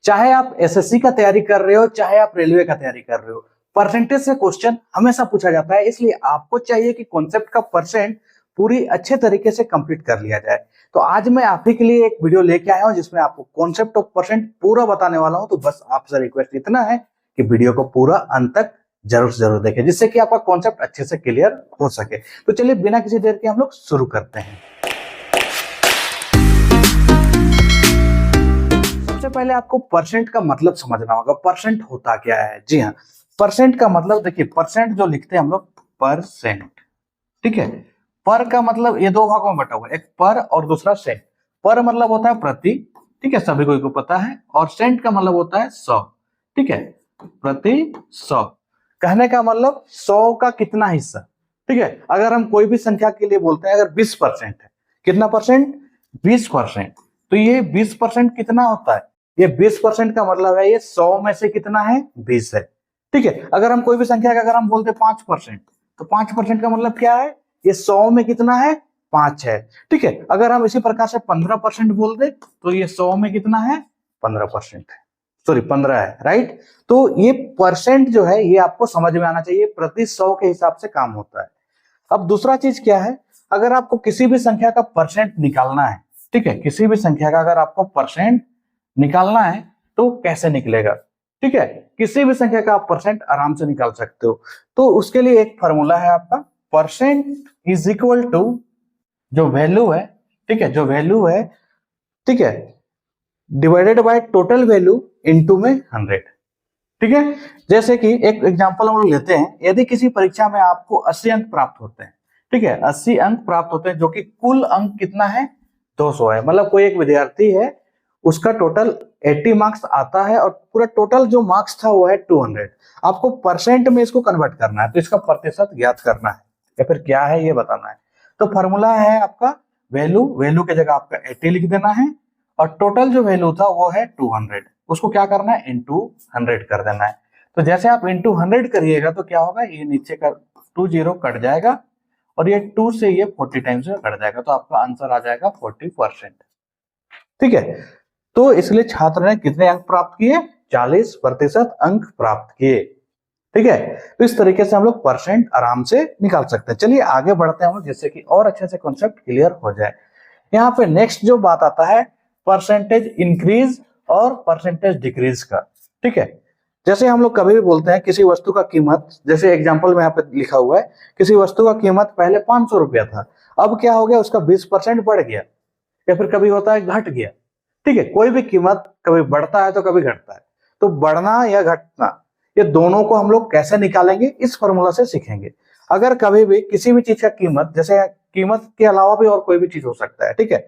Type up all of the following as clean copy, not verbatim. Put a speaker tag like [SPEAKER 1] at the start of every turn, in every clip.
[SPEAKER 1] चाहे आप एसएससी का तैयारी कर रहे हो, चाहे आप रेलवे का तैयारी कर रहे हो, परसेंटेज से क्वेश्चन हमेशा पूछा जाता है। इसलिए आपको चाहिए कि कॉन्सेप्ट का परसेंट पूरी अच्छे तरीके से कंप्लीट कर लिया जाए। तो आज मैं आप ही के लिए एक वीडियो लेके आया हूं जिसमें आपको कॉन्सेप्ट ऑफ परसेंट पूरा बताने वाला हूं। तो बस आपसे रिक्वेस्ट इतना है कि वीडियो को पूरा अंत तक जरूर देखें, जिससे कि आपका कॉन्सेप्ट अच्छे से क्लियर हो सके। तो चलिए बिना किसी देर के हम लोग शुरू करते हैं। सबसे पहले आपको परसेंट का मतलब समझना होगा। परसेंट होता क्या है? जी हाँ, परसेंट का मतलब देखिए, परसेंट जो लिखते हैं हम लोग परसेंट, ठीक है। पर का मतलब ये दो भागों में बटा हुआ है, एक पर और दूसरा सेंट। पर मतलब होता है प्रति, ठीक है, सभी को पता है। और सेंट का मतलब होता है 100, ठीक है, प्रति 100। कहने का मतलब 100 का कितना हिस्सा, ठीक है। अगर हम कोई भी संख्या के लिए बोलते हैं, अगर 20% है, कितना परसेंट? 20%। तो ये 20% कितना होता है? ये 20% का मतलब है ये 100 में से कितना है? 20 है, ठीक है। अगर हम कोई भी संख्या का अगर हम बोलते 5%, तो 5% का मतलब क्या है? ये 100 में कितना है? 5 है, ठीक है। अगर हम इसी प्रकार से 15% बोल दे तो ये 100 में कितना है? 15% है, सॉरी 15 है, राइट। तो ये परसेंट जो है ये आपको समझ में आना चाहिए, प्रति 100 के हिसाब से काम होता है। अब दूसरा चीज क्या है, अगर आपको किसी भी संख्या का परसेंट निकालना है, ठीक है, किसी भी संख्या का अगर आपको परसेंट निकालना है तो कैसे निकलेगा? ठीक है, किसी भी संख्या का आप परसेंट आराम से निकाल सकते हो। तो उसके लिए एक फॉर्मूला है आपका, परसेंट इज इक्वल टू जो वैल्यू है, ठीक है, जो वैल्यू है, ठीक है, divided by total value into में 100, ठीक है। जैसे कि एक एग्जांपल हम लोग लेते हैं, यदि किसी परीक्षा में आपको 80 अंक प्राप्त होते हैं, ठीक है, 80 अंक प्राप्त होते हैं, जो कि कुल अंक कितना है? 200 है। मतलब कोई एक विद्यार्थी है, उसका टोटल 80 मार्क्स आता है और पूरा टोटल जो मार्क्स था वो है 200। आपको परसेंट में इसको कन्वर्ट करना है, तो इसका प्रतिशत ज्ञात करना है या फिर क्या है ये बताना है। तो फॉर्मूला है आपका वैल्यू, वैल्यू की जगह आपका 80 लिख देना है और टोटल जो वैल्यू था वो है 200, उसको क्या करना है? इंटू 100 कर देना है। तो जैसे आप इंटू 100 करिएगा तो क्या होगा, ये नीचे का 20 कट जाएगा और ये 2 से ये 40 टाइम्स में कट जाएगा, तो आपका आंसर आ जाएगा 40%, ठीक है। तो इसलिए छात्र ने कितने अंक प्राप्त किए? 40% अंक प्राप्त किए, ठीक है। तो इस तरीके से हम लोग परसेंट आराम से निकाल सकते हैं। चलिए आगे बढ़ते हैं हम लोग, जिससे कि और अच्छे से कॉन्सेप्ट क्लियर हो जाए। यहाँ पे नेक्स्ट जो बात आता है परसेंटेज इंक्रीज और परसेंटेज डिक्रीज का, ठीक है। जैसे हम लोग कभी भी बोलते हैं किसी वस्तु का कीमत, जैसे एग्जांपल में यहाँ पे लिखा हुआ है, किसी वस्तु का कीमत पहले 500 रुपया था, अब क्या हो गया? उसका 20% बढ़ गया, या फिर कभी होता है घट गया, ठीक है। कोई भी कीमत कभी बढ़ता है तो कभी घटता है। तो बढ़ना या घटना, ये दोनों को हम लोग कैसे निकालेंगे, इस फॉर्मूला से सीखेंगे। अगर कभी भी किसी भी चीज का कीमत, जैसे कीमत के अलावा भी और कोई भी चीज हो सकता है, ठीक है,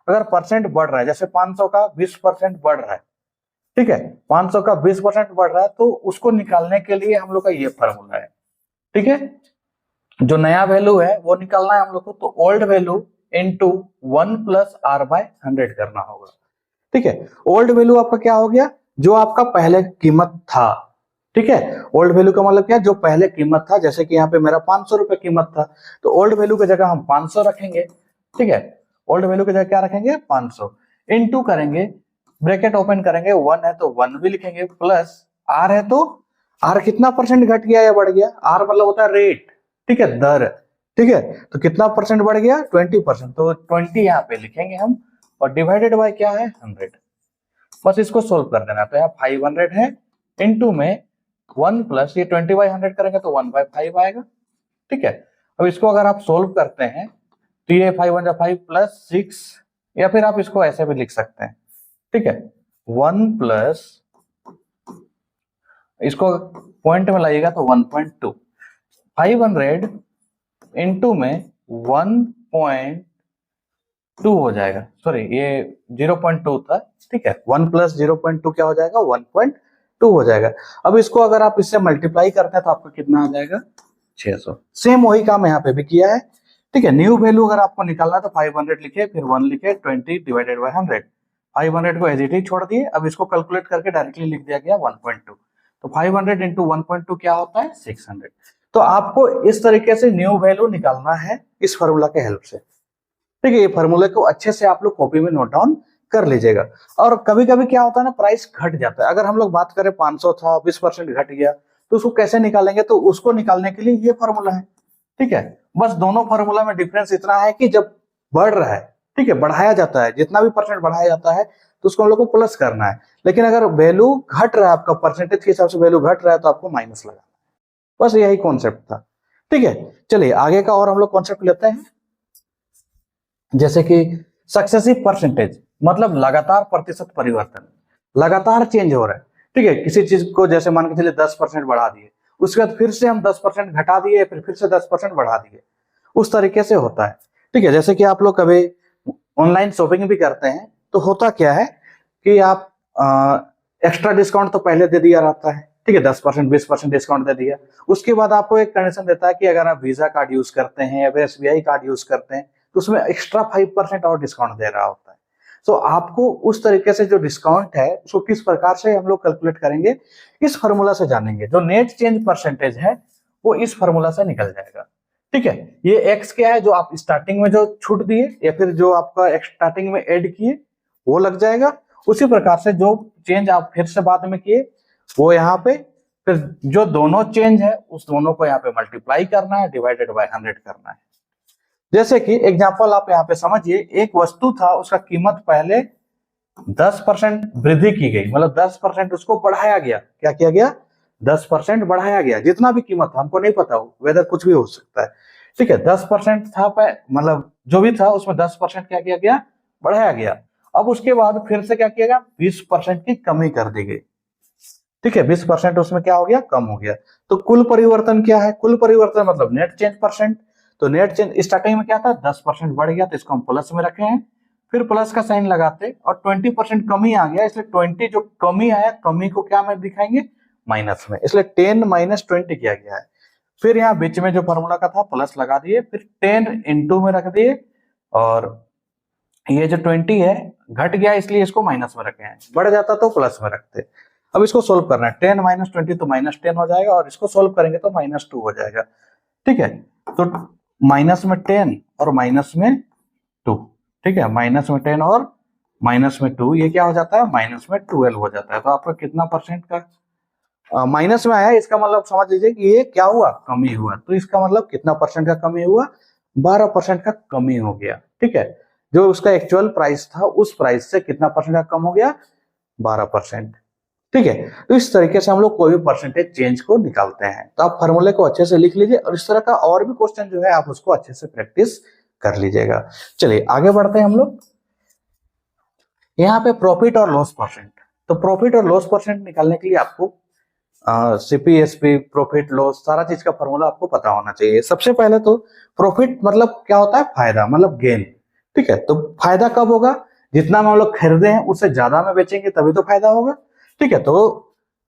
[SPEAKER 1] अगर परसेंट बढ़ रहा है, जैसे 500 का 20% बढ़ रहा है, ठीक है, 500 का 20% बढ़ रहा है, तो उसको निकालने के लिए हम लोग का ये फॉर्मूला है, ठीक है। जो नया वैल्यू है वो निकालना है हम लोग को, तो old value into 1 plus R by 100 करना होगा, ठीक है। ओल्ड वैल्यू आपका क्या हो गया? जो आपका पहले कीमत था, ठीक है। ओल्ड वैल्यू का मतलब क्या? जो पहले कीमत था, जैसे कि यहाँ पे मेरा 500 रुपए कीमत था, तो ओल्ड वैल्यू की जगह हम 500 रखेंगे, ठीक है। ओल्ड वैल्यू की जगह क्या रखेंगे? 500 इनटू करेंगे, ब्रैकेट ओपन करेंगे, 1 है तो 1 भी लिखेंगे, प्लस आर है तो आर कितना परसेंट घट गया या बढ़ गया? आर मतलब होता है रेट, ठीक है, दर, ठीक है। तो कितना परसेंट बढ़ गया? 20%, तो 20 यहाँ पे लिखेंगे हम, और डिवाइडेड बाय क्या है? 100। बस इसको सोल्व कर देना। तो यहाँ 500 है, इनटू में 1 प्लस ये 20/100 करेंगे तो 1/5 आएगा, ठीक है। अब इसको अगर आप सोल्व करते हैं तो ये 5 1 5 प्लस 6, या फिर आप इसको ऐसे भी लिख सकते हैं, ठीक है, 1 प्लस, इसको पॉइंट में लाइएगा तो 1.2, 500 इनटू में 1.2 हो जाएगा, सॉरी ये 0.2 था, ठीक है। 1 प्लस 0.2 क्या हो जाएगा? 1.2 हो जाएगा। अब इसको अगर आप इससे मल्टीप्लाई करते हैं तो आपको कितना आ जाएगा? 600। सेम वही काम यहाँ पे भी किया है, ठीक है। न्यू वैल्यू अगर आपको निकालना है तो 500 लिखे, फिर 1 लिखे, 20 डिवाइडेड बाय 100, 500 को एज इट इज छोड़ दिए। अब इसको कैलकुलेट करके डायरेक्टली लिख दिया गया 1.2, तो 500 इंटू 1.2 क्या होता है? 600। तो आपको इस तरीके से न्यू वैल्यू निकालना है इस फॉर्मूला के हेल्प से, ठीक है। ये फॉर्मूले को अच्छे से आप लोग कॉपी में नोट डाउन कर लीजिएगा। और कभी कभी क्या होता है ना, प्राइस घट जाता है। अगर हम लोग बात करें 500 था, 20% घट गया, तो उसको कैसे निकालेंगे? तो उसको निकालने के लिए ये फॉर्मूला है, ठीक है। बस दोनों फॉर्मूला में डिफरेंस इतना है कि जब बढ़ रहा है, ठीक है, बढ़ाया जाता है, जितना भी परसेंट बढ़ाया जाता है तो उसको हम लोग को प्लस करना है। लेकिन अगर वैल्यू घट रहा है, आपका परसेंटेज के हिसाब से वैल्यू घट रहा है, तो आपको माइनस लगाना है। बस यही कॉन्सेप्ट था, ठीक है। चलिए आगे का और हम लोग कॉन्सेप्ट लेते हैं, जैसे कि सक्सेसिव परसेंटेज, मतलब लगातार प्रतिशत परिवर्तन, लगातार चेंज हो रहा है, ठीक है। किसी चीज को जैसे मान के चलिए 10% बढ़ा दिए, उसके बाद फिर से हम 10% घटा दिए, फिर से 10% बढ़ा दिए, उस तरीके से होता है, ठीक है। जैसे कि आप लोग कभी ऑनलाइन शॉपिंग भी करते हैं, तो होता क्या है कि आप एक्स्ट्रा डिस्काउंट तो पहले दे दिया रहता है, ठीक है, 10% 20% डिस्काउंट दे दिया। उसके बाद आपको एक कंडीशन देता है कि अगर आप वीजा कार्ड यूज करते हैं या फिर SBI कार्ड यूज करते हैं, तो उसमें एक्स्ट्रा 5% और डिस्काउंट दे रहा होता है। तो आपको उस तरीके से जो डिस्काउंट है उसको किस प्रकार से हम लोग कैलकुलेट करेंगे, इस फॉर्मूला से जानेंगे। जो नेट चेंज परसेंटेज है वो इस फॉर्मूला से निकल जाएगा, ठीक है। ये एक्स क्या है, जो आप स्टार्टिंग में जो छूट दिए या फिर जो आपका स्टार्टिंग में ऐड किए वो लग जाएगा। उसी प्रकार से जो चेंज आप फिर से बाद में किए वो यहाँ पे, फिर जो दोनों चेंज है उस दोनों को यहाँ पे मल्टीप्लाई करना है, डिवाइडेड बाय 100 करना है। जैसे कि एग्जांपल आप यहाँ पे समझिए, एक वस्तु था, उसका कीमत पहले 10% वृद्धि की गई, मतलब 10% उसको बढ़ाया गया। क्या किया गया? 10% बढ़ाया गया। जितना भी कीमत था, हमको नहीं पता हो, वेदर कुछ भी हो सकता है, ठीक है। 10% था, मतलब जो भी था उसमें 10% क्या किया गया? बढ़ाया गया। अब उसके बाद फिर से क्या किया गया? 20% की कमी कर दी गई, ठीक है। 20% उसमें क्या हो गया? कम हो गया। तो कुल परिवर्तन क्या है? कुल परिवर्तन मतलब नेट चेंज परसेंट। तो नेट चेंज स्टार्टिंग में क्या था? 10% बढ़ गया, तो इसको हम प्लस में रखे हैं, फिर प्लस का साइन लगाते, और 20% कमी आ गया, इसलिए 20 जो कमी आया, कमी को क्या में दिखाएंगे? माइनस में, इसलिए 10 माइनस 20 किया गया है। फिर यहाँ बीच में जो फॉर्मूला का था प्लस लगा दिए, फिर 10 इंटू में रख दिए, और ये जो 20 है घट गया इसलिए इसको माइनस में रखे हैं, बढ़ जाता तो प्लस में रखते। अब इसको सोल्व करना है, 10 माइनस 20 तो माइनस 10 हो जाएगा, और इसको सोल्व करेंगे तो -2 हो जाएगा, ठीक है। तो माइनस में 10 और माइनस में 2, ठीक है, माइनस में 10 और माइनस में 2, ये क्या हो जाता है? माइनस में 12 हो जाता है। तो आपका कितना परसेंट का माइनस में आया, इसका मतलब समझ लीजिए कि ये क्या हुआ? कमी हुआ। तो इसका मतलब कितना परसेंट का कमी हुआ? 12% का कमी हो गया, ठीक है। जो उसका एक्चुअल प्राइस था उस प्राइस से कितना परसेंट का कम हो गया? 12%, ठीक है। तो इस तरीके से हम लोग कोई भी परसेंटेज चेंज को निकालते हैं। तो आप फॉर्मूले को अच्छे से लिख लीजिए, और इस तरह का और भी क्वेश्चन जो है आप उसको अच्छे से प्रैक्टिस कर लीजिएगा। चलिए आगे बढ़ते हैं हम लोग। यहाँ पे प्रॉफिट और लॉस परसेंट। तो प्रॉफिट और लॉस परसेंट निकालने के लिए आपको CPSP, प्रॉफिट लॉस, सारा चीज का फॉर्मूला आपको पता होना चाहिए। सबसे पहले तो प्रॉफिट मतलब क्या होता है? फायदा, मतलब गेन, ठीक है। तो फायदा कब होगा? जितना हम लोग खरीदे हैं उससे ज्यादा में बेचेंगे तभी तो फायदा होगा, ठीक है। तो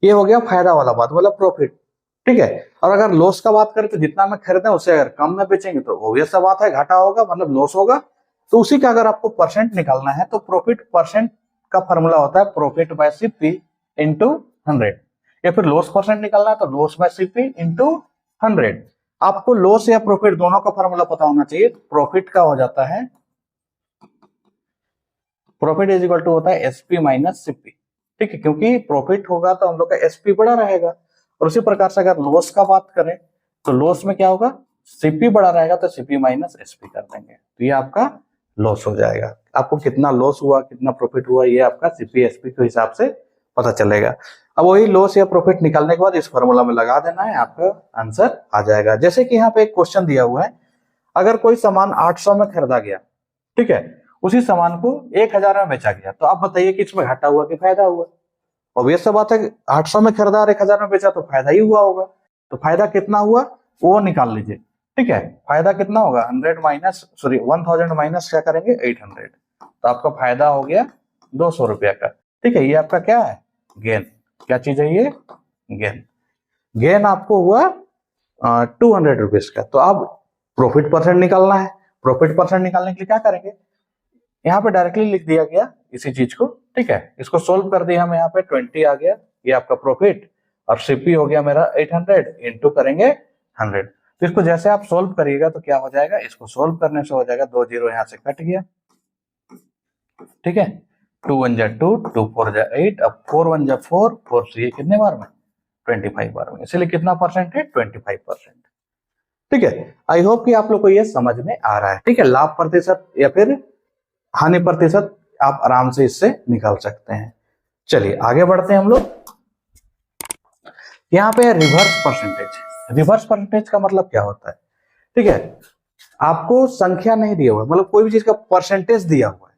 [SPEAKER 1] ये हो गया फायदा वाला बात, मतलब प्रॉफिट, ठीक है। और अगर लॉस का बात करें तो जितना में खरीदे उससे अगर कम में बेचेंगे तो ऑब्वियस सा बात है, घाटा होगा, मतलब लॉस होगा। तो उसी का अगर आपको परसेंट निकालना है तो प्रॉफिट परसेंट का फॉर्मूला होता है प्रॉफिट बाय CP इंटू 100, या फिर लॉस परसेंट निकालना है तो लॉस बाय CP इंटू 100। आपको लॉस या प्रॉफिट दोनों का फॉर्मूला पता होना चाहिए। प्रॉफिट का हो जाता है, प्रॉफिट इज इक्वल टू होता है SP माइनस CP, ठीक है, क्योंकि प्रॉफिट होगा तो हम लोग का SP बड़ा रहेगा। और उसी प्रकार से अगर लॉस का बात करें तो लॉस में क्या होगा? CP बड़ा रहेगा तो CP माइनस SP कर देंगे, तो ये आपका लॉस हो जाएगा। आपको कितना लॉस हुआ, कितना प्रॉफिट हुआ, ये आपका CPSP के हिसाब से पता चलेगा। अब वही लॉस या प्रॉफिट निकालने के बाद इस फॉर्मूला में लगा देना है, आपका आंसर आ जाएगा। जैसे कि यहाँ पे एक क्वेश्चन दिया हुआ है, अगर कोई सामान 800 में खरीदा गया, ठीक है, उसी सामान को 1000 में बेचा गया, तो आप बताइए कि इसमें घाटा हुआ कि फायदा हुआ? ऑब्वियस सा बात है, 800 में खरीदा और 1000 में बेचा तो फायदा ही हुआ होगा। तो फायदा कितना हुआ वो निकाल लीजिए, ठीक है। फायदा कितना होगा? 1000 माइनस क्या करेंगे? 800। तो आपका फायदा हो गया 200 रुपया का, ठीक है। ये आपका क्या है? गेन। क्या चीज है ये? गेन। गेन आपको हुआ 200 रुपीज का। तो अब प्रॉफिट परसेंट निकालना है। प्रॉफिट परसेंट निकालने के लिए क्या करेंगे? यहाँ पे डायरेक्टली लिख दिया गया इसी चीज को, ठीक है। इसको सोल्व कर दिया हम, यहाँ पे 20 आ गया, ये आपका प्रॉफिट, और CP हो गया मेरा 800, इंटू करेंगे 100। तो इसको जैसे आप सोल्व करिएगा तो क्या हो जाएगा? इसको सोल्व करने से हो जाएगा, 2 जीरो यहाँ से कट गया, ठीक है। 2 1 जा 2, 2 4 जा 8, अब 4 1 जा 4, 4 से कितने बार में 25 बार में, इसलिए कितना परसेंट है 25%। ठीक है, आई होप कि आप लोग को ये समझ में आ रहा है। ठीक है, लाभ प्रतिशत या फिर हानि प्रतिशत आप आराम से इससे निकाल सकते हैं। चलिए आगे बढ़ते हैं हम लोग। यहाँ पे रिवर्स परसेंटेज। रिवर्स परसेंटेज का मतलब क्या होता है? ठीक है, आपको संख्या नहीं दिया हुआ, मतलब कोई भी चीज का परसेंटेज दिया हुआ है।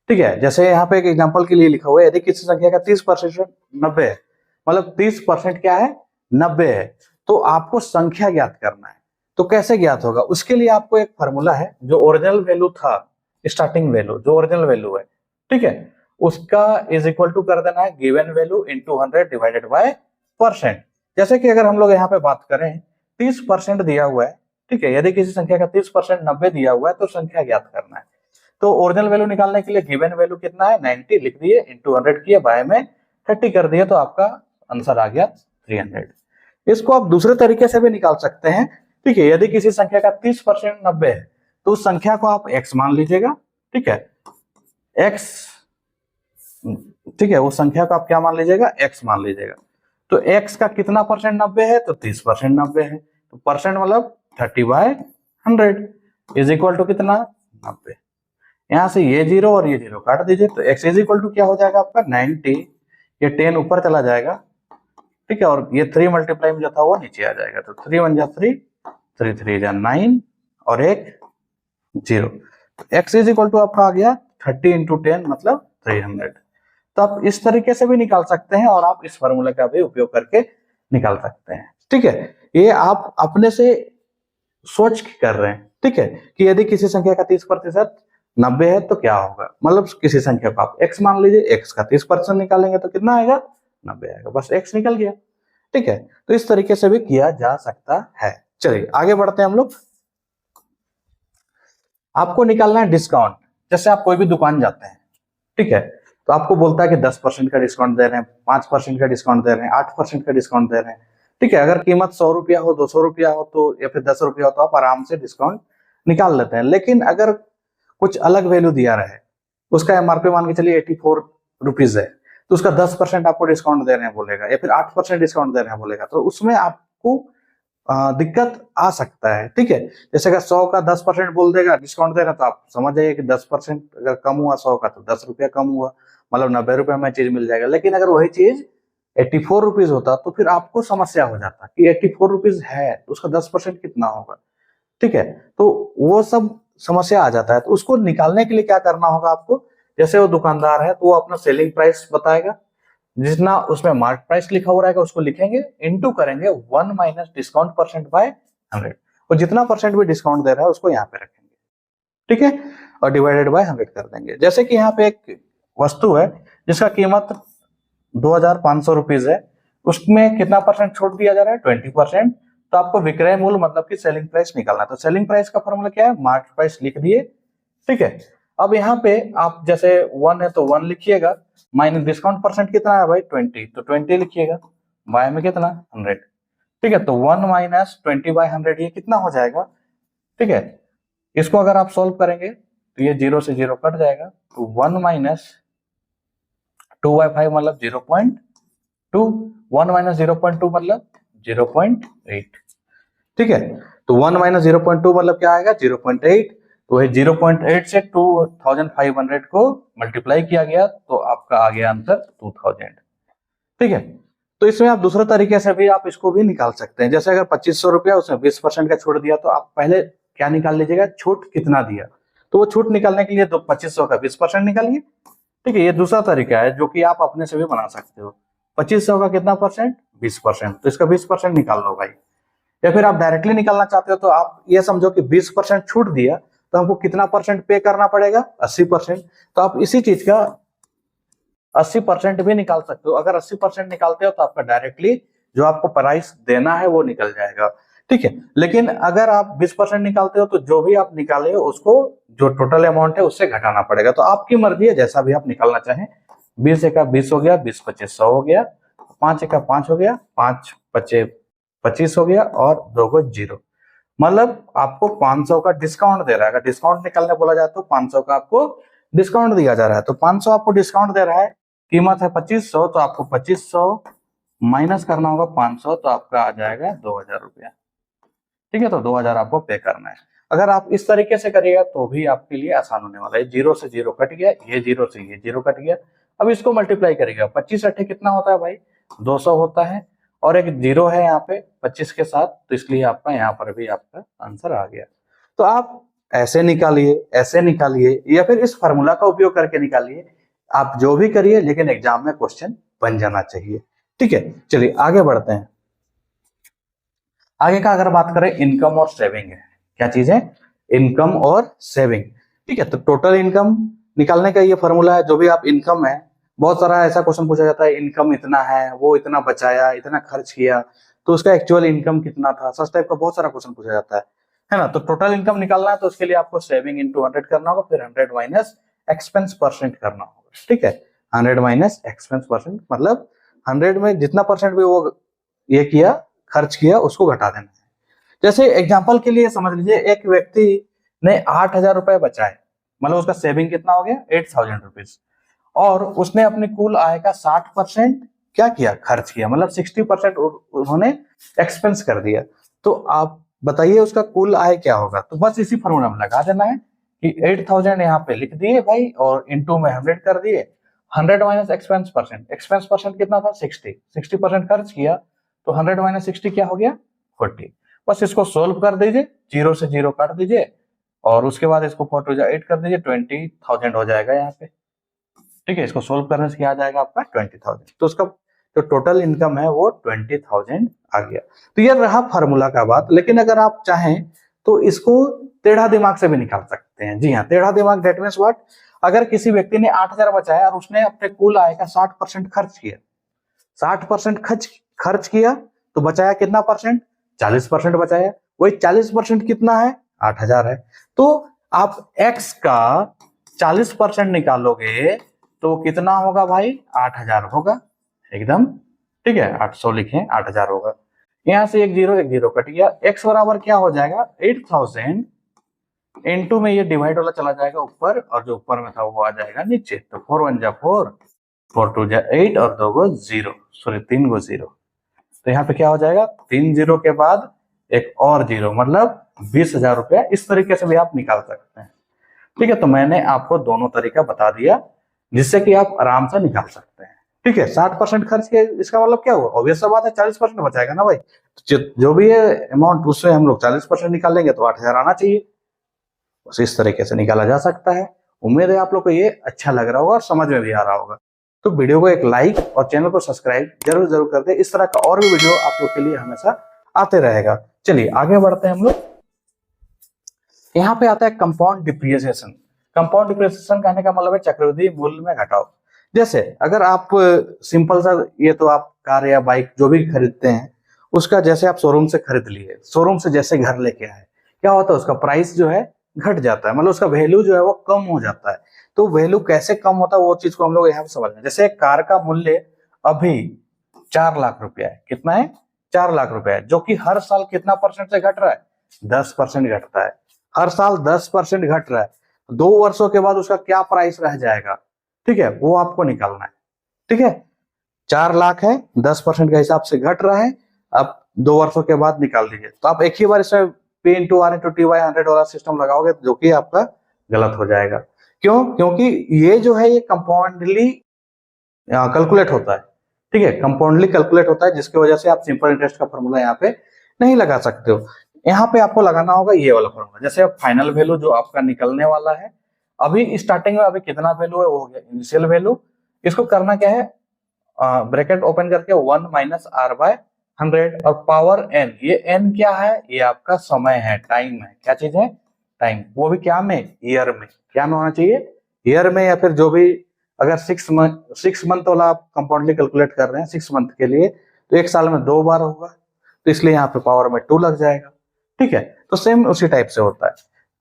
[SPEAKER 1] ठीक है, जैसे यहाँ पे एक एग्जांपल के लिए लिखा हुआ है, यदि किसी संख्या का 30% 90 है, मतलब 30% क्या है 90 है, तो आपको संख्या ज्ञात करना है। तो कैसे ज्ञात होगा? उसके लिए आपको एक फॉर्मूला है, जो ओरिजिनल वैल्यू था, स्टार्टिंग वैल्यू जो ओरिजिनल वैल्यू है, ठीक है, उसका इज इक्वल टू कर देना है given value into 100 divided by percent. जैसे कि अगर हम लोग यहाँ पे बात करें 30% दिया हुआ है, ठीक है, यदि किसी संख्या का 30% 90 दिया हुआ है, तो संख्या ज्ञात करना है। तो ओरिजिनल वैल्यू निकालने के लिए गिवन वैल्यू कितना है 90 लिख दिए, इंटू 100 किए, बाय में 30 कर दिए, तो आपका आंसर आ गया 300। इसको आप दूसरे तरीके से भी निकाल सकते हैं। ठीक है, यदि किसी संख्या का 30% 90 है, तो उस संख्या को आप x मान लीजिएगा। ठीक है, x, ठीक है, उस संख्या को आप क्या मान लीजिएगा? x मान लीजिएगा। तो x का कितना परसेंट 90 है? तो 30% 90 है, तो परसेंट मतलब 30/100 इज इक्वल टू कितना 90। यहां से ये 0 और ये 0 काट दीजिए, तो x इज इक्वल टू क्या हो जाएगा आपका 90, ये 10 ऊपर चला जाएगा। ठीक है, और ये 3 मल्टीप्लाई में जो था वो नीचे आ जाएगा, तो 3 1 जा 3, 3 3 जा 9 और एक 0। x इज इक्वल टू आपका आ गया 30 इंटू 10 मतलब 300। तो आप इस तरीके से भी निकाल सकते हैं, और आप इस फॉर्मूले का भी उपयोग करके निकाल सकते हैं। ठीक है, ये आप अपने से सोच के कर रहे हैं। ठीक है, कि यदि किसी संख्या का 30% 90 है तो क्या होगा, मतलब किसी संख्या को आप x मान लीजिए, x का 30% निकालेंगे तो कितना आएगा 90 आएगा, बस x निकल गया। ठीक है, तो इस तरीके से भी किया जा सकता है। चलिए आगे बढ़ते हैं हम लोग। आपको निकालना है डिस्काउंट। जैसे आप कोई भी दुकान जाते हैं, ठीक है, तो आपको बोलता है कि 10% का डिस्काउंट दे रहे हैं, 5% का डिस्काउंट दे रहे हैं, 8% का डिस्काउंट दे रहे हैं। ठीक है, अगर कीमत 100 रुपया हो, 200 रुपया हो, तो या फिर 10 रुपया हो, तो आप आराम से डिस्काउंट निकाल लेते हैं। लेकिन अगर कुछ अलग वैल्यू दिया रहे, उसका एमआरपी मान के चलिए 84 रुपीज है, तो उसका 10% आपको डिस्काउंट दे रहे हैं बोलेगा, या फिर 8% डिस्काउंट दे रहे हैं बोलेगा, तो उसमें आपको दिक्कत आ सकता है। ठीक है, जैसे अगर 100 का 10% बोल देगा डिस्काउंट दे रहा, तो आप समझ जाइए कि 10% अगर कम हुआ 100 का, तो 10 रुपया कम हुआ, मतलब 90 रुपये में चीज मिल जाएगा। लेकिन अगर वही चीज 84 रुपीज होता, तो फिर आपको समस्या हो जाता कि 84 रुपीज है तो उसका 10% कितना होगा। ठीक है, तो वो सब समस्या आ जाता है। तो उसको निकालने के लिए क्या करना होगा आपको? जैसे वो दुकानदार है, तो वो अपना सेलिंग प्राइस बताएगा, जितना उसमें मार्केट प्राइस लिखा हो रहेगा उसको लिखेंगे, इनटू करेंगे 1 माइनस डिस्काउंट परसेंट बाय 100, और जितना परसेंट भी डिस्काउंट दे रहा है उसको यहाँ पे रखेंगे। ठीक है, और डिवाइडेड बाय 100 कर देंगे। जैसे कि यहाँ पे एक वस्तु है जिसका कीमत 2500 रुपीज है, उसमें कितना परसेंट छूट दिया जा रहा है 20%। तो आपको विक्रय मूल्य मतलब कि सेलिंग प्राइस निकालना है। तो सेलिंग प्राइस का फॉर्मूला क्या है? मार्केट प्राइस लिख दिए। ठीक है, अब यहाँ पे आप जैसे 1 है तो 1 लिखिएगा, माइनस डिस्काउंट परसेंट कितना है भाई 20, तो 20 लिखिएगा, बाय में कितना 100। ठीक है, तो 1 माइनस 20/100 ये कितना हो जाएगा? ठीक है, इसको अगर आप सॉल्व करेंगे तो ये 0 से 0 कट जाएगा, तो 1 माइनस 2/5 मतलब 0.2, 1 माइनस 0.2 मतलब 0.8। ठीक है, तो 1 माइनस 0.2 मतलब क्या आएगा 0.8, तो वही 0.8 से 2500 को मल्टीप्लाई किया गया, तो आपका आ गया आंसर 2000। ठीक है, तो इसमें आप दूसरे तरीके से भी आप इसको भी निकाल सकते हैं। जैसे अगर 2500 रुपया उसमें 20% का छूट दिया, तो आप पहले क्या निकाल लीजिएगा, छूट कितना दिया। तो वो छूट निकालने के लिए 2500 का 20% निकालिए। ठीक है, ये दूसरा तरीका है जो कि आप अपने से भी बना सकते हो। 2500 का कितना परसेंट 20%, तो इसका 20% निकाल लो भाई। या फिर आप डायरेक्टली निकालना चाहते हो, तो आप ये समझो कि 20% छूट दिया, तो हमको कितना परसेंट पे करना पड़ेगा 80%। तो आप इसी चीज का 80% भी निकाल सकते हो। अगर 80% निकालते हो तो आपका डायरेक्टली जो आपको प्राइस देना है वो निकल जाएगा। ठीक है, लेकिन अगर आप 20% निकालते हो तो जो भी आप निकाले हो उसको जो टोटल अमाउंट है उससे घटाना पड़ेगा। तो आपकी मर्जी है, जैसा भी आप निकालना चाहें। 20 का 20 हो गया, 20 25 100 हो गया, 5 का 5 हो गया, 5 25 25 हो गया, और 2 को 0, मतलब आपको 500 का डिस्काउंट दे रहा है। अगर डिस्काउंट निकालने बोला जाए तो 500 का आपको डिस्काउंट दिया जा रहा है, तो 500 आपको डिस्काउंट दे रहा है, कीमत है 2500, तो आपको 2500 माइनस करना होगा 500, तो आपका आ जाएगा 2000 रुपया। ठीक है, तो 2000 आपको पे करना है। अगर आप इस तरीके से करिएगा तो भी आपके लिए आसान होने वाला है। 0 से 0 कट गया, ये 0 से ये 0 कट गया। अब इसको मल्टीप्लाई करिएगा, 25 अट्ठे कितना होता है भाई, 200 होता है, और एक 0 है यहाँ पे 25 के साथ, तो इसलिए आपका यहाँ पर भी आपका आंसर आ गया। तो आप ऐसे निकालिए या फिर इस फार्मूला का उपयोग करके निकालिए, आप जो भी करिए, लेकिन एग्जाम में क्वेश्चन बन जाना चाहिए। ठीक है, चलिए आगे बढ़ते हैं। आगे का अगर बात करें, इनकम और सेविंग है। क्या चीज है, इनकम और सेविंग। ठीक है, तो टोटल इनकम निकालने का ये फॉर्मूला है। जो भी आप इनकम है, बहुत सारा ऐसा क्वेश्चन पूछा जाता है, इनकम इतना है, वो इतना बचाया, इतना खर्च किया, तो उसका एक्चुअल इनकम कितना था, सच टाइप का बहुत सारा क्वेश्चन पूछा जाता है ना। तो टोटल इनकम निकालना है, तो उसके लिए आपको सेविंग इंटू 100 करना होगा, फिर 100 माइनस एक्सपेंस परसेंट करना होगा। ठीक है, 100 माइनस एक्सपेंस परसेंट, मतलब 100 में जितना परसेंट भी वो ये किया, खर्च किया, उसको घटा देना है। जैसे एग्जांपल के लिए समझ लीजिए, एक व्यक्ति ने 8000 रुपए बचाए, मतलब उसका सेविंग कितना हो गया, 8000 रुपीज, और उसने अपनी कुल आय का 60% क्या किया, खर्च किया, मतलब 60% उन्होंने एक्सपेंस कर दिया। तो आप बताइए उसका कुल आय क्या होगा। तो बस इसी फॉर्मूला में लगा देना है कि 8000 यहाँ पे लिख दिए भाई, और इंटू में 100 कर दिए, 100 minus expense percent, expense percent कितना था, 60% खर्च किया, तो 100 माइनस 60 क्या हो गया, 40। बस इसको सोल्व कर दीजिए, 0 से 0 काट दीजिए, और उसके बाद इसको 4 टू 8 कर दीजिए, 20,000 हो जाएगा यहाँ पे। ठीक है, इसको सोल्व करने से क्या आ जाएगा आपका 20,000। तो उसका जो टोटल इनकम है वो 20,000 आ गया। तो ये रहा फार्मूला का बात। लेकिन अगर आप चाहें तो इसको टेढ़ा दिमाग से भी निकाल सकते हैं। जी हाँ, टेढ़ा दिमाग दैट मींस व्हाट, अगर किसी व्यक्ति ने 8000 बचाया और उसने अपने कुल आय का 60% खर्च किया, 60% खर्च किया, तो बचाया कितना परसेंट, 40% बचाया। वही 40% कितना है, 8000 है। तो आप x का 40% निकालोगे तो कितना होगा भाई, 8000 होगा एकदम। ठीक है, 800 लिखें, 8000 होगा। यहां से एक जीरो कट गया, x बराबर क्या हो जाएगा, 8000 इंटू में ये डिवाइड वाला चला जाएगा ऊपर, और जो ऊपर में था वो आ जाएगा नीचे। तो 4 1 जा 4, 4 2 जा 8, और 2 गो 0, सॉरी 3 गो 0। तो यहाँ पे क्या हो जाएगा, 3 0 के बाद एक और 0, मतलब 20,000 रुपया। इस तरीके से भी आप निकाल सकते हैं। ठीक है, तो मैंने आपको दोनों तरीका बता दिया, जिससे कि आप आराम से निकाल सकते हैं। ठीक है, 60% खर्च किया, इसका मतलब क्या हुआ, ऑब्वियस सा बात है 40% बचाएगा ना भाई। जो भी है अमाउंट, उससे हम लोग 40% निकाल लेंगे, तो 8000 आना चाहिए। बस इस तरीके से निकाला जा सकता है। उम्मीद है आप लोग को ये अच्छा लग रहा होगा और समझ में भी आ रहा होगा। तो वीडियो को एक लाइक और चैनल को सब्सक्राइब जरूर कर दे। इस तरह का और भी वीडियो आप लोग के लिए हमेशा आते रहेगा। चलिए आगे बढ़ते हैं हम लोग। यहाँ पे आता है कंपाउंड डिप्रिसिएशन। कंपाउंड डिप्रिसिएशन कहने का मतलब है चक्रवृद्धि मूल्य में घटाव। जैसे अगर आप सिंपल सा, ये तो आप कार या बाइक जो भी खरीदते हैं, उसका जैसे आप शोरूम से खरीद लिए, शोरूम से जैसे घर लेके आए, क्या होता है, उसका प्राइस जो है घट जाता है, मतलब उसका वैल्यू जो है वो कम हो जाता है। तो वैल्यू कैसे कम होता है, वो चीज को हम लोग यहाँ पे समझ रहे हैं। जैसे कार का मूल्य अभी 4 लाख रुपया है, कितना है, 4 लाख रुपया है, जो कि हर साल कितना परसेंट से घट रहा है, 10% घटता है। हर साल 10% घट रहा है, 2 वर्षों के बाद उसका क्या प्राइस रह जाएगा, ठीक है, वो आपको निकालना है। ठीक है, 4 लाख है, 10% के हिसाब से घट रहा है, अब 2 वर्षों के बाद निकाल दीजिए। तो आप एक ही बार इसमें P into R into T Y 100 वाला सिस्टम लगाओगे, जो कि आपका गलत हो जाएगा। क्यों, क्योंकि ये जो है ये कंपाउंडली कैलकुलेट होता है। ठीक है, कंपाउंडली कैलकुलेट होता है, जिसकी वजह से आप सिंपल इंटरेस्ट का फॉर्मूला यहाँ पे नहीं लगा सकते हो। यहाँ पे आपको लगाना होगा ये वाला फॉर्मूला। जैसे फाइनल वैल्यू जो आपका निकलने वाला है, अभी स्टार्टिंग में अभी कितना वैल्यू है, वो हो गया इनिशियल वैल्यू। इसको करना क्या है, ब्रैकेट ओपन करके 1 माइनस R बाय 100 और पावर n। ये n क्या है, ये आपका समय है, टाइम है। क्या चीज है, टाइम। वो भी क्या में, ईयर में। क्या में होना चाहिए, ईयर में, या फिर जो भी, अगर 6 मंथ वाला आप कंपाउंडली कैलकुलेट कर रहे हैं 6 मंथ के लिए, तो एक साल में 2 बार होगा, तो इसलिए यहाँ पे पावर में 2 लग जाएगा। ठीक है, तो सेम उसी टाइप से होता है।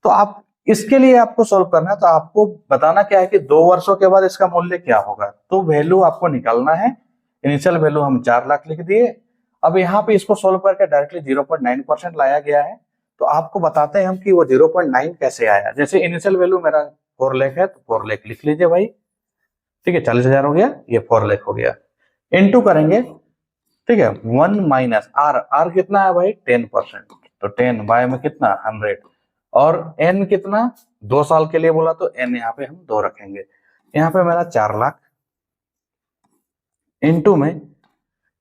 [SPEAKER 1] तो आप इसके लिए आपको सॉल्व करना है, तो आपको बताना क्या है कि 2 वर्षों के बाद इसका मूल्य क्या होगा। तो वैल्यू आपको निकालना है। इनिशियल वैल्यू हम 4 लाख लिख दिए। अब यहाँ पे इसको सोल्व करके डायरेक्टली 0.9% लाया गया है। तो आपको बताते हैं हम कि वो 0.9 कैसे आया। जैसे इनिशियल वैल्यू मेरा 4 लाख है तो 4 लाख लिख लीजिए भाई, ठीक है। 40,000 हो गया, ये 4 लाख हो गया। इनटू करेंगे, ठीक है, 1 माइनस आर, आर कितना है भाई 10%, तो 10 बाय में कितना 100, और एन कितना 2 साल के लिए बोला तो एन यहाँ पे हम 2 रखेंगे, यहाँ पे मेरा 4 लाख। इनटू में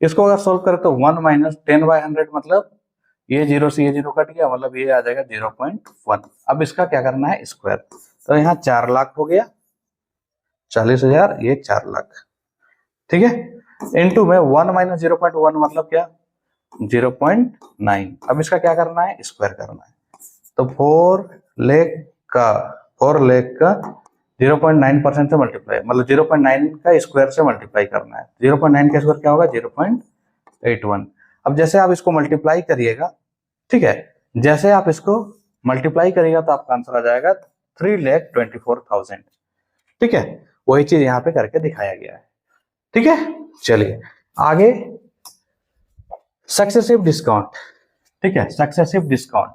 [SPEAKER 1] इसको अगर सोल्व करें तो 1 माइनस 10 बाय 100 मतलब ये 0 से ये 0 कट गया, मतलब ये आ जाएगा 0.1। अब इसका क्या करना है स्क्वायर, तो यहाँ 4 लाख हो गया, 40,000 ये 4 लाख, ठीक है। इनटू में 1 माइनस 0.1 मतलब क्या 0.9। अब इसका क्या करना है स्क्वायर करना है, तो 4 लाख का 0.9% से मल्टीप्लाई, मतलब 0.9 का स्क्वायर से मल्टीप्लाई करना है। 0.9 का स्क्वायर क्या होगा 0.81। अब जैसे आप इसको मल्टीप्लाई करिएगा, ठीक है, जैसे आप इसको मल्टीप्लाई करिएगा तो आपका आंसर आ जाएगा 3,24,000, ठीक है। वही चीज यहाँ पे करके दिखाया गया है, ठीक है। चलिए आगे, सक्सेसिव डिस्काउंट, ठीक है, सक्सेसिव डिस्काउंट।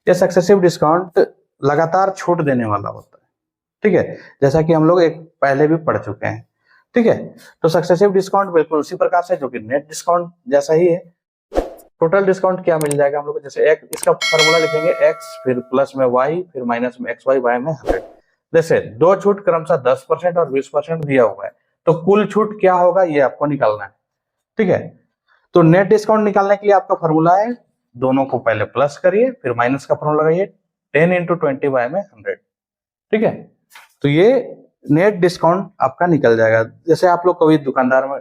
[SPEAKER 1] ये सक्सेसिव डिस्काउंट लगातार छूट देने वाला होता है, ठीक है, जैसा कि हम लोग एक पहले भी पढ़ चुके हैं, ठीक है। तो सक्सेसिव डिस्काउंट बिल्कुल उसी प्रकार से जो कि नेट डिस्काउंट जैसा ही है। टोटल डिस्काउंट क्या मिल जाएगा हम लोग को, जैसे एक इसका फॉर्मूला लिखेंगे x, फिर प्लस में y, फिर माइनस में xy, y में 100। जैसे दो छूट क्रमशः 10% और 20% दिया हुआ है, तो कुल छूट क्या होगा ये आपको निकालना है, ठीक है। तो नेट डिस्काउंट निकालने के लिए आपका फॉर्मूला है, दोनों को पहले प्लस करिए, फिर माइनस का फॉर्मूला लगाइए, 10 × 20 y में 100, ठीक है। तो ये नेट डिस्काउंट आपका निकल जाएगा। जैसे आप लोग कभी दुकानदार में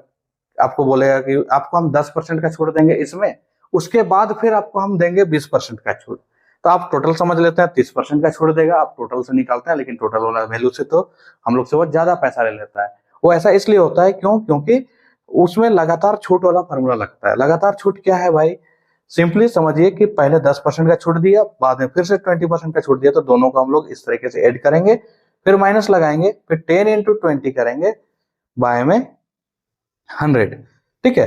[SPEAKER 1] आपको बोलेगा कि आपको हम 10% का छूट देंगे इसमें, उसके बाद फिर आपको हम देंगे 20% का छूट, तो आप टोटल समझ लेते हैं 30% का छूट देगा, आप टोटल से निकालते हैं, लेकिन टोटल वाला वैल्यू से तो हम लोग से वो ज्यादा पैसा ले लेता है। वो ऐसा इसलिए होता है क्योंकि उसमें लगातार छूट वाला फॉर्मूला लगता है। लगातार छूट क्या है भाई, सिंपली समझिए कि पहले 10% का छूट दिया, बाद में फिर से 20% का छूट दिया, तो दोनों को हम लोग इस तरीके से ऐड करेंगे, फिर माइनस लगाएंगे, फिर 10 × 20 करेंगे बाय में 100, ठीक है।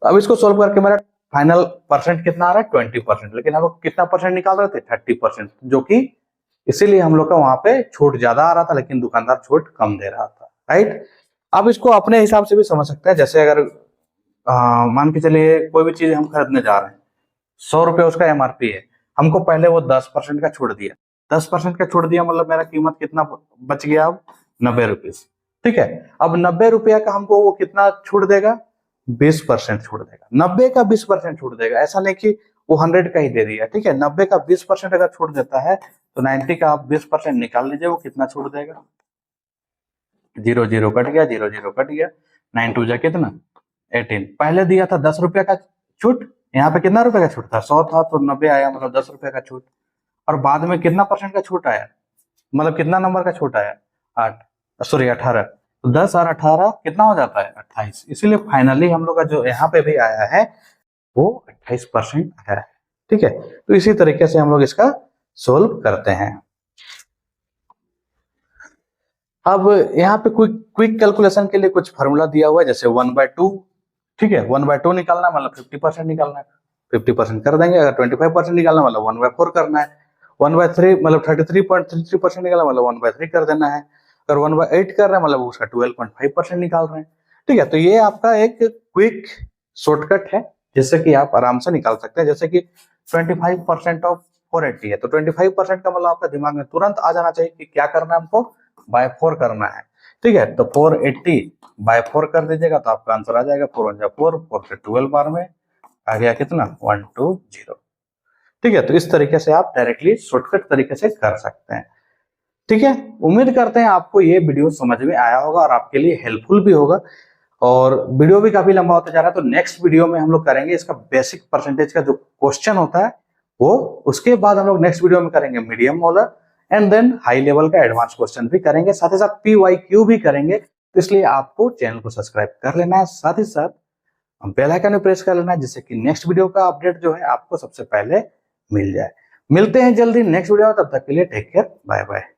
[SPEAKER 1] अब इसको सोल्व करके मेरा फाइनल परसेंट कितना आ रहा है 20%, लेकिन हम लोग कितना परसेंट निकाल रहे थे 30%, जो कि इसीलिए हम लोग का वहां पे छूट ज्यादा आ रहा था, लेकिन दुकानदार छूट कम दे रहा था, राइट। अब इसको अपने हिसाब से भी समझ सकते हैं। जैसे अगर मान के चलिए कोई भी चीज हम खरीदने जा रहे हैं, 100 रुपये उसका MRP है, हमको पहले वो 10% का छूट दिया, 10% का छूट दिया, मतलब मेरा कीमत कितना बच गया अब 90 रुपये, ठीक है। अब 90 रुपया का हमको वो कितना छूट देगा 20% छूट देगा, 90 का 20% छूट देगा, ऐसा नहीं कि वो 100 का ही दे दिया, ठीक है। 90 का 20% अगर छूट देता है तो 90 का आप 20% निकाल लीजिए, वो कितना छूट देगा, 0 0 कट गया, 0 0 कट गया, 9 2 जा कितना 18। पहले दिया था 10 रुपया का छूट, यहाँ पे कितना रुपए का छूट था 100 था, तो 90 आया, मतलब 10 रुपये का छूट। और बाद में कितना परसेंट का छूट आया, मतलब कितना नंबर का छूट आया 18, तो 10 और 18 कितना हो जाता है 28। इसीलिए फाइनली हम लोग का जो यहाँ पे भी आया है वो 28% है, ठीक है। तो इसी तरीके से हम लोग इसका सोल्व करते हैं। अब यहाँ पे क्विक कैलकुलेशन के लिए कुछ फार्मूला दिया हुआ है, जैसे 1/2, ठीक है। 1/2 निकालना मतलब 50% निकालना है, 50% कर देंगे। अगर 25% निकालना मतलब 1/4 करना है, 1/3 मतलब 33.33% निकालना मतलब 1/3 कर देना है। अगर 1/8 कर रहे हैं मतलब उसका 12.5% निकाल रहे हैं, ठीक है। तो ये आपका एक क्विक शॉर्टकट है जिससे कि आप आराम से निकाल सकते हैं। जैसे कि 25% ऑफ 480 है, तो 25% का मतलब आपका दिमाग में तुरंत आ जाना चाहिए कि क्या करना है, हमको बाय 4 करना है, ठीक है। तो 480 बाय 4 कर दीजिएगा तो आपका आंसर आ जाएगा 4 × 4, 4 से 12 बार में आ गया कितना 120, ठीक है। तो इस तरीके से आप डायरेक्टली शॉर्टकट तरीके से कर सकते हैं, ठीक है। उम्मीद करते हैं आपको ये वीडियो समझ में आया होगा और आपके लिए हेल्पफुल भी होगा। और वीडियो भी काफी लंबा होता जा रहा है, तो नेक्स्ट वीडियो में हम लोग करेंगे इसका बेसिक परसेंटेज का जो क्वेश्चन होता है वो, उसके बाद हम लोग नेक्स्ट वीडियो में करेंगे medium model, and then high level का एडवांस क्वेश्चन भी करेंगे, साथ ही साथ PYQ भी करेंगे। तो इसलिए आपको चैनल को सब्सक्राइब कर लेना है, साथ ही साथ बेल आइकन भी प्रेस कर लेना है, जिससे कि नेक्स्ट वीडियो का अपडेट जो है आपको सबसे पहले मिल जाए। मिलते हैं जल्दी नेक्स्ट वीडियो में, तब तक के लिए टेक केयर, बाय बाय।